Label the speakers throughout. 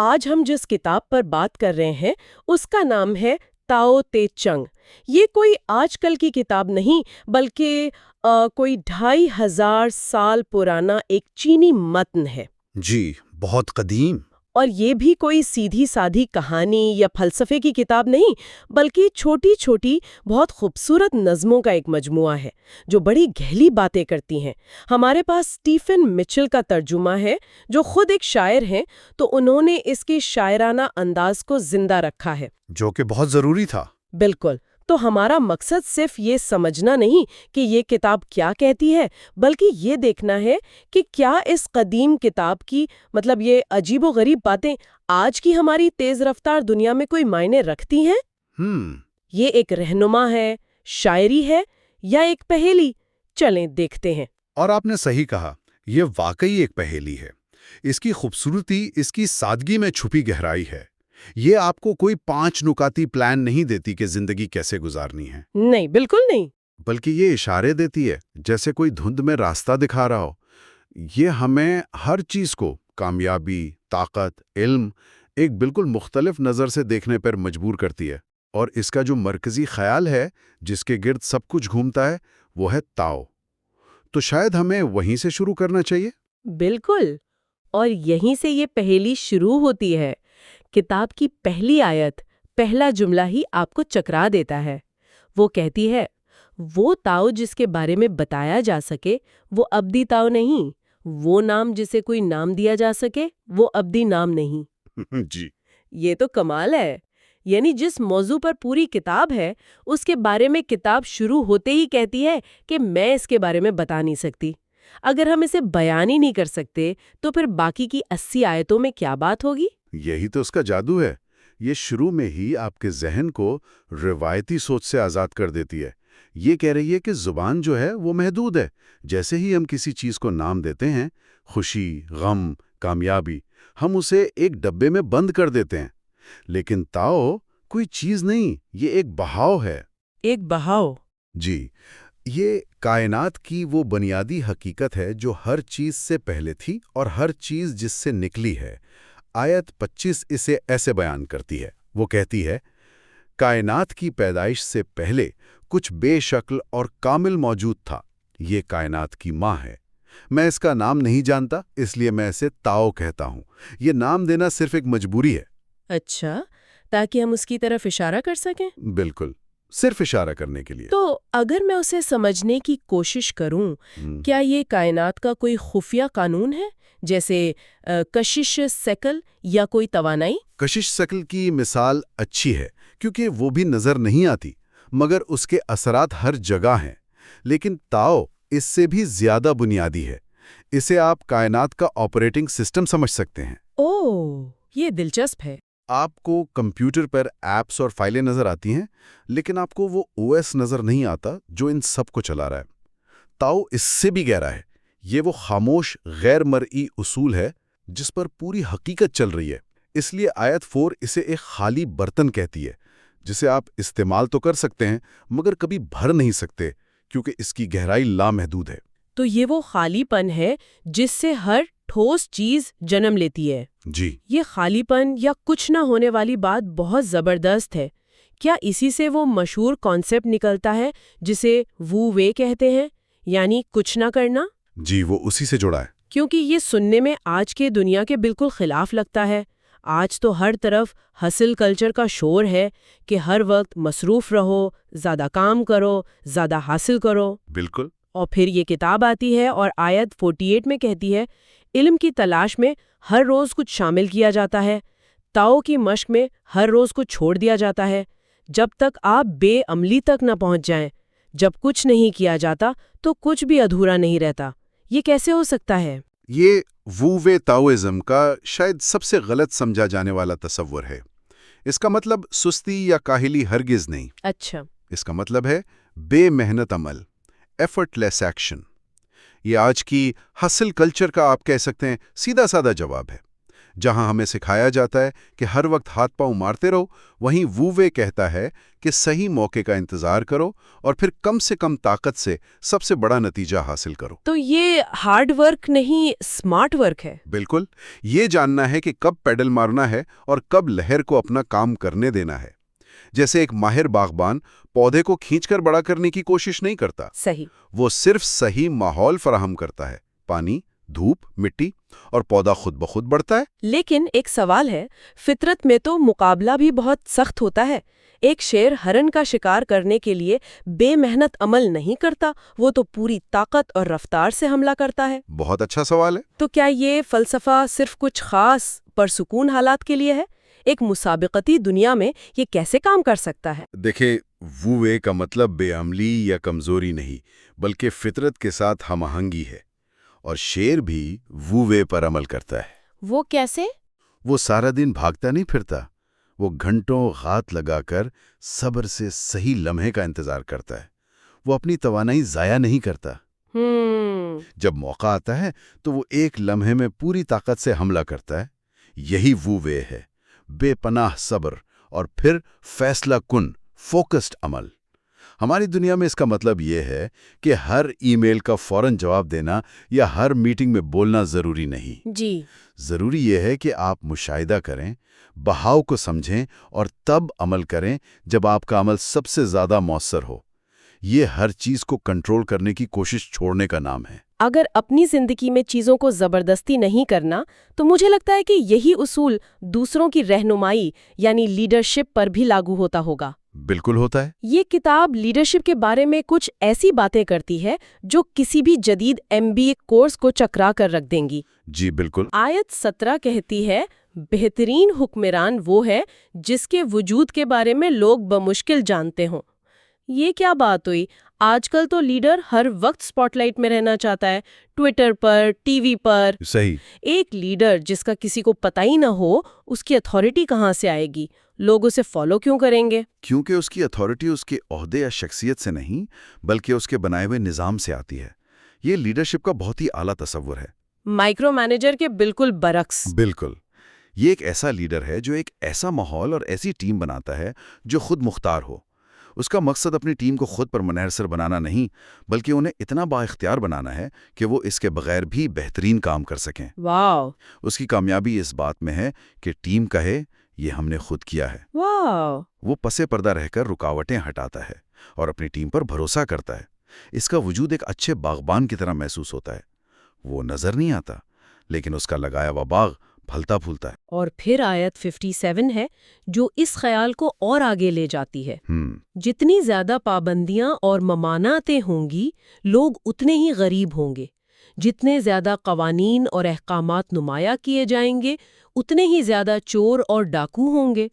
Speaker 1: آج ہم جس کتاب پر بات کر رہے ہیں اس کا نام ہے تاؤ تے چنگ۔ یہ کوئی آج کل کی کتاب نہیں بلکہ کوئی 2500 سال پرانا ایک چینی متن ہے۔
Speaker 2: جی، بہت قدیم۔
Speaker 1: اور یہ بھی کوئی سیدھی سادھی کہانی یا فلسفے کی کتاب نہیں بلکہ چھوٹی چھوٹی بہت خوبصورت نظموں کا ایک مجموعہ ہے جو بڑی گہری باتیں کرتی ہیں۔ ہمارے پاس اسٹیفن مچل کا ترجمہ ہے جو خود ایک شاعر ہیں، تو انہوں نے اس کے شاعرانہ انداز کو زندہ رکھا ہے،
Speaker 2: جو کہ بہت ضروری تھا۔
Speaker 1: بالکل۔ تو ہمارا مقصد صرف یہ سمجھنا نہیں کہ یہ کتاب کیا کہتی ہے، بلکہ یہ دیکھنا ہے کہ کیا اس قدیم کتاب کی یہ عجیب و غریب باتیں آج کی ہماری تیز رفتار دنیا میں کوئی معنی رکھتی ہیں۔ یہ ایک رہنما ہے، شاعری ہے یا ایک پہیلی؟ چلیں دیکھتے ہیں۔
Speaker 2: اور آپ نے صحیح کہا، یہ واقعی ایک پہیلی ہے۔ اس کی خوبصورتی اس کی سادگی میں چھپی گہرائی ہے۔ یہ آپ کو کوئی 5 نکاتی پلان نہیں دیتی کہ زندگی کیسے گزارنی ہے۔
Speaker 1: نہیں، بالکل نہیں۔
Speaker 2: بلکہ یہ اشارے دیتی ہے، جیسے کوئی دھند میں راستہ دکھا رہا ہو۔ یہ ہمیں ہر چیز کو، کامیابی، طاقت، علم، ایک بالکل مختلف نظر سے دیکھنے پر مجبور کرتی ہے۔ اور اس کا جو مرکزی خیال ہے، جس کے گرد سب کچھ گھومتا ہے، وہ ہے تاؤ۔ تو شاید ہمیں وہیں سے شروع کرنا چاہیے۔
Speaker 1: بالکل، اور یہیں سے یہ پہیلی شروع ہوتی ہے۔ کتاب کی پہلی آیت، پہلا جملہ ہی آپ کو چکرا دیتا ہے۔ وہ کہتی ہے، وہ تاؤ جس کے بارے میں بتایا جا سکے وہ ابدی تاؤ نہیں، وہ نام جسے کوئی نام دیا جا سکے وہ ابدی نام نہیں۔
Speaker 2: جی،
Speaker 1: یہ تو کمال ہے۔ یعنی جس موضوع پر پوری کتاب ہے اس کے بارے میں کتاب شروع ہوتے ہی کہتی ہے کہ میں اس کے بارے میں بتا نہیں سکتی۔ اگر ہم اسے بیان ہی نہیں کر سکتے تو پھر باقی کی 80 آیتوں میں کیا بات ہوگی؟
Speaker 2: یہی تو اس کا جادو ہے۔ یہ شروع میں ہی آپ کے ذہن کو روایتی سوچ سے آزاد کر دیتی ہے۔ یہ کہہ رہی ہے کہ زبان جو ہے وہ محدود ہے۔ جیسے ہی ہم کسی چیز کو نام دیتے ہیں، خوشی، غم، کامیابی، ہم اسے ایک ڈبے میں بند کر دیتے ہیں۔ لیکن تاؤ کوئی چیز نہیں، یہ ایک بہاؤ ہے۔
Speaker 1: ایک بہاؤ؟
Speaker 2: جی، یہ کائنات کی وہ بنیادی حقیقت ہے جو ہر چیز سے پہلے تھی اور ہر چیز جس سے نکلی ہے۔ آیت 25 اسے ایسے بیان کرتی ہے۔ وہ کہتی ہے، کائنات کی پیدائش سے پہلے کچھ بے شکل اور کامل موجود تھا۔ یہ کائنات کی ماں ہے۔ میں اس کا نام نہیں جانتا، اس لیے میں اسے تاؤ کہتا ہوں۔ یہ نام دینا صرف ایک مجبوری ہے۔
Speaker 1: اچھا، تاکہ ہم اس کی طرف اشارہ کر سکیں؟
Speaker 2: بالکل، صرف اشارہ کرنے کے لیے۔
Speaker 1: تو اگر میں اسے سمجھنے کی کوشش کروں، کیا یہ کائنات کا کوئی خفیہ قانون ہے، جیسے کشش ثقل یا کوئی توانائی؟
Speaker 2: کشش ثقل کی مثال اچھی ہے کیونکہ وہ بھی نظر نہیں آتی، مگر اس کے اثرات ہر جگہ ہیں۔ لیکن تاؤ اس سے بھی زیادہ بنیادی ہے۔ اسے آپ کائنات کا آپریٹنگ سسٹم سمجھ سکتے ہیں۔
Speaker 1: اوہ، یہ دلچسپ ہے۔
Speaker 2: آپ کو کمپیوٹر پر ایپس اور فائلیں نظر آتی ہیں، لیکن آپ کو وہ او ایس نظر نہیں آتا جو ان سب کو چلا رہا ہے۔ تاؤ اس سے بھی گہرا ہے۔ یہ وہ خاموش غیر مرئی اصول ہے جس پر پوری حقیقت چل رہی ہے۔ اس لیے آیت 4 اسے ایک خالی برتن کہتی ہے، جسے آپ استعمال تو کر سکتے ہیں مگر کبھی بھر نہیں سکتے کیونکہ اس کی گہرائی لامحدود ہے۔
Speaker 1: تو یہ وہ خالی پن ہے جس سے ہر ٹھوس چیز جنم لیتی ہے۔
Speaker 2: جی،
Speaker 1: یہ خالی پن یا کچھ نہ ہونے والی بات بہت زبردست ہے۔ کیا اسی سے وہ مشہور کانسیپٹ نکلتا ہے جسے وو وے کہتے ہیں، یعنی کچھ نہ کرنا؟
Speaker 2: جی، وہ اسی سے جڑا ہے۔
Speaker 1: کیونکہ یہ سننے میں آج کے دنیا کے بالکل خلاف لگتا ہے۔ آج تو ہر طرف ہسل کلچر کا شور ہے کہ ہر وقت مصروف رہو، زیادہ کام کرو، زیادہ حاصل کرو۔
Speaker 2: بالکل۔
Speaker 1: اور پھر یہ کتاب آتی ہے اور آیت 48 میں کہتی ہے، علم کی تلاش میں ہر روز کچھ شامل کیا جاتا ہے، تاؤ کی مشق میں ہر روز کچھ چھوڑ دیا جاتا ہے، جب تک آپ بے عملی تک نہ پہنچ جائیں۔ جب کچھ نہیں کیا جاتا تو کچھ بھی ادھورا نہیں رہتا۔ یہ کیسے ہو سکتا ہے؟
Speaker 2: یہ وو وے تاؤزم کا شاید سب سے غلط سمجھا جانے والا تصور ہے۔ اس کا مطلب سستی یا کاہلی ہرگز نہیں۔
Speaker 1: اچھا۔
Speaker 2: اس کا مطلب ہے بے محنت عمل، ایفرٹ لیس ایکشن۔ یہ آج کی ہسل کلچر کا آپ کہہ سکتے ہیں سیدھا سادہ جواب ہے۔ جہاں ہمیں سکھایا جاتا ہے کہ ہر وقت ہاتھ پاؤں مارتے رہو، وہیں وو وے کہتا ہے کہ صحیح موقع کا انتظار کرو اور پھر کم سے کم طاقت سے سب سے بڑا نتیجہ حاصل کرو۔
Speaker 1: تو یہ ہارڈ ورک نہیں، اسمارٹ ورک ہے۔
Speaker 2: بالکل، یہ جاننا ہے کہ کب پیڈل مارنا ہے اور کب لہر کو اپنا کام کرنے دینا ہے۔ جیسے ایک ماہر باغبان پودے کو کھینچ کر بڑا کرنے کی کوشش نہیں کرتا،
Speaker 1: صحیح۔
Speaker 2: وہ صرف صحیح ماحول فراہم کرتا ہے، پانی، دھوپ، مٹی، اور پودا خود بخود بڑھتا ہے۔
Speaker 1: لیکن ایک سوال ہے، فطرت میں تو مقابلہ بھی بہت سخت ہوتا ہے۔ ایک شیر ہرن کا شکار کرنے کے لیے بے محنت عمل نہیں کرتا، وہ تو پوری طاقت اور رفتار سے حملہ کرتا ہے۔
Speaker 2: بہت اچھا سوال ہے۔
Speaker 1: تو کیا یہ فلسفہ صرف کچھ خاص پرسکون حالات کے لیے ہے؟ ایک مسابقتی دنیا میں یہ کیسے کام کر سکتا ہے؟
Speaker 2: دیکھیں، وو وے کا مطلب بے عملی یا کمزوری نہیں، بلکہ فطرت کے ساتھ ہم آہنگی ہے، اور شیر بھی وو وے پر عمل کرتا ہے۔
Speaker 1: وہ کیسے؟
Speaker 2: وہ سارا دن بھاگتا نہیں پھرتا، وہ گھنٹوں غات لگا کر صبر سے صحیح لمحے کا انتظار کرتا ہے۔ وہ اپنی توانائی ضائع نہیں کرتا۔ جب موقع آتا ہے تو وہ ایک لمحے میں پوری طاقت سے حملہ کرتا ہے۔ یہی وو وے ہے، بے پناہ صبر اور پھر فیصلہ کن فوکسڈ عمل۔ ہماری دنیا میں اس کا مطلب یہ ہے کہ ہر ای میل کا فوراً جواب دینا یا ہر میٹنگ میں بولنا ضروری نہیں۔
Speaker 1: جی،
Speaker 2: ضروری یہ ہے کہ آپ مشاہدہ کریں، بہاؤ کو سمجھیں اور تب عمل کریں جب آپ کا عمل سب سے زیادہ مؤثر ہو۔ یہ ہر چیز کو کنٹرول کرنے کی کوشش چھوڑنے کا نام ہے۔
Speaker 1: اگر اپنی زندگی میں چیزوں کو زبردستی نہیں کرنا تو مجھے لگتا ہے کہ یہی اصول دوسروں کی رہنمائی یعنی لیڈرشپ پر بھی لاگو ہوتا ہوگا۔
Speaker 2: بالکل ہوتا ہے۔
Speaker 1: یہ کتاب لیڈرشپ کے بارے میں کچھ ایسی باتیں کرتی ہے جو کسی بھی جدید MBA کورس کو چکرا کر رکھ دیں گی۔
Speaker 2: جی بالکل۔
Speaker 1: آیت 17 کہتی ہے، بہترین حکمران وہ ہے جس کے وجود کے بارے میں لوگ بمشکل جانتے ہوں۔ یہ کیا بات ہوئی؟ آج کل تو لیڈر ہر وقت سپاٹ لائٹ میں رہنا چاہتا ہے، ٹویٹر پر، ٹی وی پر۔
Speaker 2: صحیح۔
Speaker 1: ایک لیڈر جس کا کسی کو پتہ ہی نہ ہو، اس کی اتھارٹی کہاں سے آئے گی؟ لوگ اسے فالو کیوں کریں گے؟
Speaker 2: کیونکہ اس کی اتھارٹی اس کے عہدے یا شخصیت سے نہیں، بلکہ اس کے بنائے ہوئے نظام سے آتی ہے۔ یہ لیڈرشپ کا بہت ہی اعلیٰ تصور ہے۔
Speaker 1: مائکرو مینیجر کے بالکل برعکس۔
Speaker 2: بالکل۔ یہ ایک ایسا لیڈر ہے جو ایک ایسا ماحول اور ایسی ٹیم بناتا ہے جو خود مختار ہو۔ اس کا مقصد اپنی ٹیم کو خود پر منحصر بنانا نہیں، بلکہ انہیں اتنا بااختیار بنانا ہے کہ وہ اس کے بغیر بھی بہترین کام کر سکیں۔
Speaker 1: واو!
Speaker 2: اس کی کامیابی اس بات میں ہے کہ ٹیم کہے یہ ہم نے خود کیا ہے۔
Speaker 1: واو!
Speaker 2: وہ پس پردہ رہ کر رکاوٹیں ہٹاتا ہے اور اپنی ٹیم پر بھروسہ کرتا ہے۔ اس کا وجود ایک اچھے باغبان کی طرح محسوس ہوتا ہے۔ وہ نظر نہیں آتا، لیکن اس کا لگایا ہوا باغ پھلتا پھولتا ہے۔
Speaker 1: اور پھر آیت 57 ہے جو اس خیال کو اور آگے لے جاتی ہے۔ جتنی زیادہ پابندیاں اور ممانعتیں ہوں گی، لوگ اتنے ہی غریب ہوں گے۔ جتنے زیادہ قوانین اور احکامات نمایاں کیے جائیں گے، اتنے ہی زیادہ چور اور ڈاکو ہوں گے۔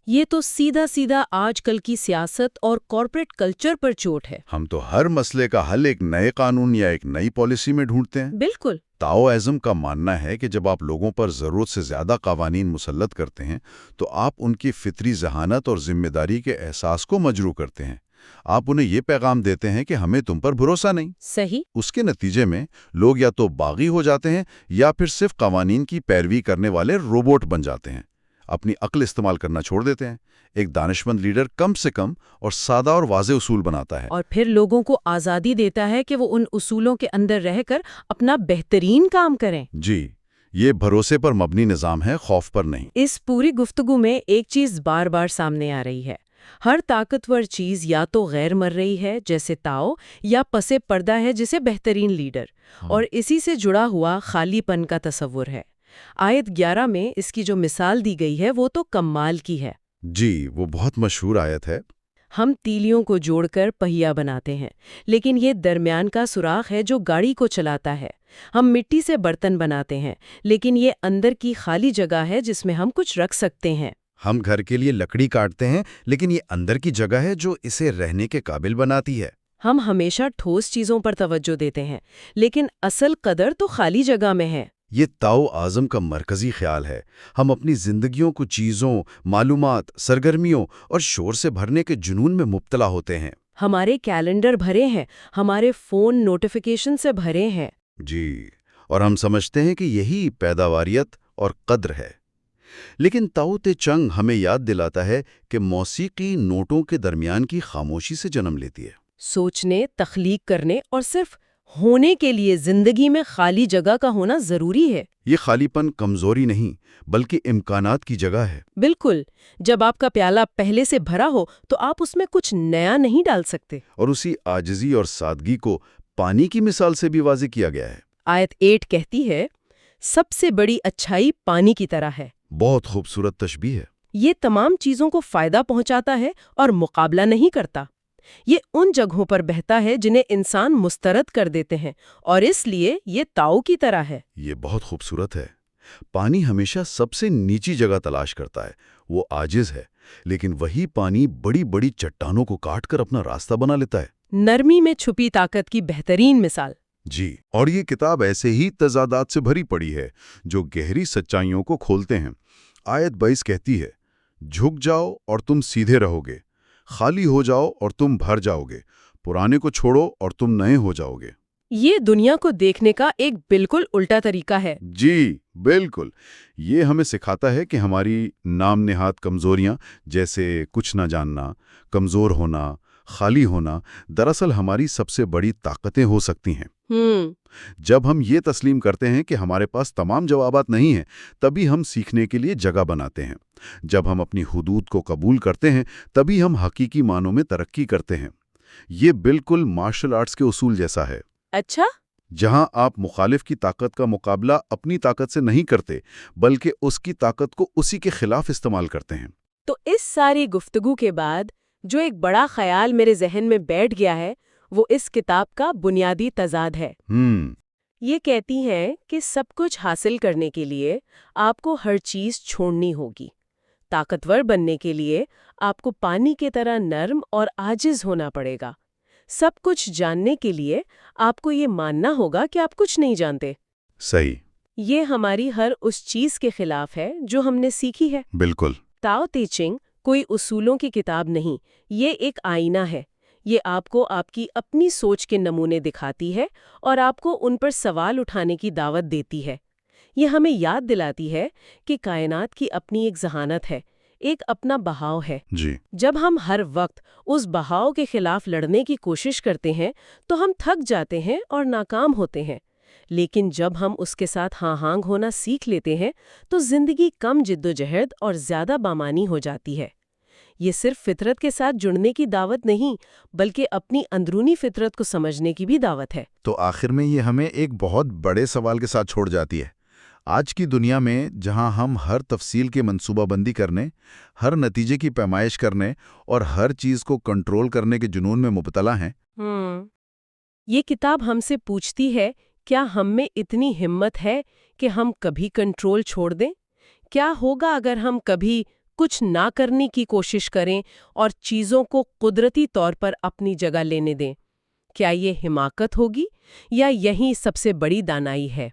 Speaker 1: یہ تو سیدھا سیدھا آج کل کی سیاست اور کارپوریٹ کلچر پر چوٹ ہے۔
Speaker 2: ہم تو ہر مسئلے کا حل ایک نئے قانون یا ایک نئی پالیسی میں ڈھونڈتے ہیں۔
Speaker 1: بالکل۔
Speaker 2: تاؤ اعظم کا ماننا ہے کہ جب آپ لوگوں پر ضرورت سے زیادہ قوانین مسلط کرتے ہیں تو آپ ان کی فطری ذہانت اور ذمہ داری کے احساس کو مجروح کرتے ہیں۔ آپ انہیں یہ پیغام دیتے ہیں کہ ہمیں تم پر بھروسہ نہیں۔
Speaker 1: صحیح۔
Speaker 2: اس کے نتیجے میں لوگ یا تو باغی ہو جاتے ہیں یا پھر صرف قوانین کی پیروی کرنے والے روبوٹ بن جاتے ہیں، اپنی عقل استعمال کرنا چھوڑ دیتے ہیں۔ ایک دانشمند لیڈر کم سے کم اور سادہ اور واضح اصول بناتا ہے،
Speaker 1: اور پھر لوگوں کو آزادی دیتا ہے کہ وہ ان اصولوں کے اندر رہ کر اپنا بہترین کام کریں۔
Speaker 2: جی، یہ بھروسے پر مبنی نظام ہے، خوف پر نہیں۔
Speaker 1: اس پوری گفتگو میں ایک چیز بار بار سامنے آ رہی ہے۔ ہر طاقتور چیز یا تو غیر مر رہی ہے جیسے تاؤ، یا پس پردہ ہے جسے بہترین لیڈر، اور اسی سے جڑا ہوا خالی پن کا تصور ہے۔ آیت 11 میں اس کی جو مثال دی گئی ہے وہ تو کمال کی ہے۔
Speaker 2: جی، وہ بہت مشہور آیت ہے۔
Speaker 1: ہم تیلیوں کو جوڑ کر پہیا بناتے ہیں، لیکن یہ درمیان کا سوراخ ہے جو گاڑی کو چلاتا ہے۔ ہم مٹی سے برتن بناتے ہیں، لیکن یہ اندر کی خالی جگہ ہے جس میں ہم کچھ رکھ سکتے ہیں۔
Speaker 2: ہم گھر کے لیے لکڑی کاٹتے ہیں، لیکن یہ اندر کی جگہ ہے جو اسے رہنے کے قابل بناتی ہے۔
Speaker 1: ہم ہمیشہ ٹھوس چیزوں پر توجہ دیتے ہیں، لیکن اصل قدر تو خالی جگہ میں ہے۔
Speaker 2: یہ تاؤ اعظم کا مرکزی خیال ہے۔ ہم اپنی زندگیوں کو چیزوں، معلومات، سرگرمیوں اور شور سے بھرنے کے جنون میں مبتلا ہوتے ہیں۔
Speaker 1: ہمارے کیلنڈر بھرے ہیں، ہمارے فون نوٹیفیکیشن سے بھرے ہیں۔
Speaker 2: جی، اور ہم سمجھتے ہیں کہ یہی پیداواریت اور قدر ہے۔ لیکن تاؤ تے چنگ ہمیں یاد دلاتا ہے کہ موسیقی نوٹوں کے درمیان کی خاموشی سے جنم لیتی ہے۔
Speaker 1: سوچنے، تخلیق کرنے اور صرف ہونے کے لیے زندگی میں خالی جگہ کا ہونا ضروری ہے۔
Speaker 2: یہ خالی پن کمزوری نہیں بلکہ امکانات کی جگہ ہے۔
Speaker 1: بالکل، جب آپ کا پیالہ پہلے سے بھرا ہو تو آپ اس میں کچھ نیا نہیں ڈال سکتے۔
Speaker 2: اور اسی عاجزی اور سادگی کو پانی کی مثال سے بھی واضح کیا گیا ہے۔
Speaker 1: آیت 8 کہتی ہے، سب سے بڑی اچھائی پانی کی طرح ہے۔
Speaker 2: بہت خوبصورت تشبیہ ہے۔
Speaker 1: یہ تمام چیزوں کو فائدہ پہنچاتا ہے اور مقابلہ نہیں کرتا۔ یہ ان جگہوں پر بہتا ہے جنہیں انسان مسترد کر دیتے ہیں، اور اس لیے یہ تاؤ کی طرح ہے۔
Speaker 2: یہ بہت خوبصورت ہے۔ پانی ہمیشہ سب سے نیچی جگہ تلاش کرتا ہے، وہ عاجز ہے، لیکن وہی پانی بڑی بڑی چٹانوں کو کاٹ کر اپنا راستہ بنا لیتا ہے۔
Speaker 1: نرمی میں چھپی طاقت کی بہترین مثال۔
Speaker 2: جی، اور یہ کتاب ایسے ہی تضادات سے بھری پڑی ہے جو گہری سچائیوں کو کھولتے ہیں۔ آیت 22 کہتی ہے، جھک جاؤ اور تم سیدھے رہو گے، خالی ہو جاؤ اور تم بھر جاؤ گے، پرانے کو چھوڑو اور تم نئے ہو جاؤ گے۔
Speaker 1: یہ دنیا کو دیکھنے کا ایک بالکل الٹا طریقہ ہے۔
Speaker 2: جی بالکل، یہ ہمیں سکھاتا ہے کہ ہماری نام نہاد کمزوریاں جیسے کچھ نہ جاننا، کمزور ہونا، خالی ہونا، دراصل ہماری سب سے بڑی طاقتیں ہو سکتی ہیں۔ جب ہم یہ تسلیم کرتے ہیں کہ ہمارے پاس تمام جوابات نہیں ہیں، تبھی ہم سیکھنے کے لیے جگہ بناتے ہیں۔ جب ہم اپنی حدود کو قبول کرتے ہیں، تبھی ہم حقیقی معنوں میں ترقی کرتے ہیں۔ یہ بالکل مارشل آرٹس کے اصول جیسا ہے۔
Speaker 1: اچھا؟
Speaker 2: جہاں آپ مخالف کی طاقت کا مقابلہ اپنی طاقت سے نہیں کرتے، بلکہ اس کی طاقت کو اسی کے خلاف استعمال کرتے ہیں۔
Speaker 1: تو اس ساری گفتگو کے بعد جو ایک بڑا خیال میرے ذہن میں بیٹھ گیا ہے، وہ اس کتاب کا بنیادی تضاد ہے۔ یہ کہتی ہیں کہ سب کچھ حاصل کرنے کے لیے آپ کو ہر چیز چھوڑنی ہوگی۔ طاقتور بننے کے لیے آپ کو پانی کی طرح نرم اور عاجز ہونا پڑے گا۔ سب کچھ جاننے کے لیے آپ کو یہ ماننا ہوگا کہ آپ کچھ نہیں جانتے۔
Speaker 2: صحیح۔
Speaker 1: یہ ہماری ہر اس چیز کے خلاف ہے جو ہم نے سیکھی ہے۔
Speaker 2: بالکل۔
Speaker 1: تاؤ تے چنگ کوئی اصولوں کی کتاب نہیں، یہ ایک آئینہ ہے۔ یہ آپ کو آپ کی اپنی سوچ کے نمونے دکھاتی ہے اور آپ کو ان پر سوال اٹھانے کی دعوت دیتی ہے۔ یہ ہمیں یاد دلاتی ہے کہ کائنات کی اپنی ایک ذہانت ہے، ایک اپنا بہاؤ ہے۔
Speaker 2: جی۔
Speaker 1: جب ہم ہر وقت اس بہاؤ کے خلاف لڑنے کی کوشش کرتے ہیں تو ہم تھک جاتے ہیں اور ناکام ہوتے ہیں، لیکن جب ہم اس کے ساتھ ہاں ہانگ ہونا سیکھ لیتے ہیں تو زندگی کم جدوجہد اور زیادہ بامانی ہو جاتی ہے۔ یہ صرف فطرت کے ساتھ جڑنے کی دعوت نہیں، بلکہ اپنی اندرونی فطرت کو سمجھنے کی بھی دعوت ہے۔
Speaker 2: تو آخر میں یہ ہمیں ایک بہت بڑے سوال کے ساتھ چھوڑ جاتی ہے۔ آج کی دنیا میں جہاں ہم ہر تفصیل کی منصوبہ بندی کرنے، ہر نتیجے کی پیمائش کرنے اور ہر چیز کو کنٹرول کرنے کے جنون میں مبتلا ہیں،
Speaker 1: یہ کتاب ہم سے پوچھتی ہے، کیا ہم میں اتنی ہمت ہے کہ ہم کبھی کنٹرول چھوڑ دیں؟ کیا ہوگا اگر ہم کبھی کچھ نہ کرنے کی کوشش کریں اور چیزوں کو قدرتی طور پر اپنی جگہ لینے دیں؟ کیا یہ حماقت ہوگی یا یہی سب سے بڑی دانائی ہے؟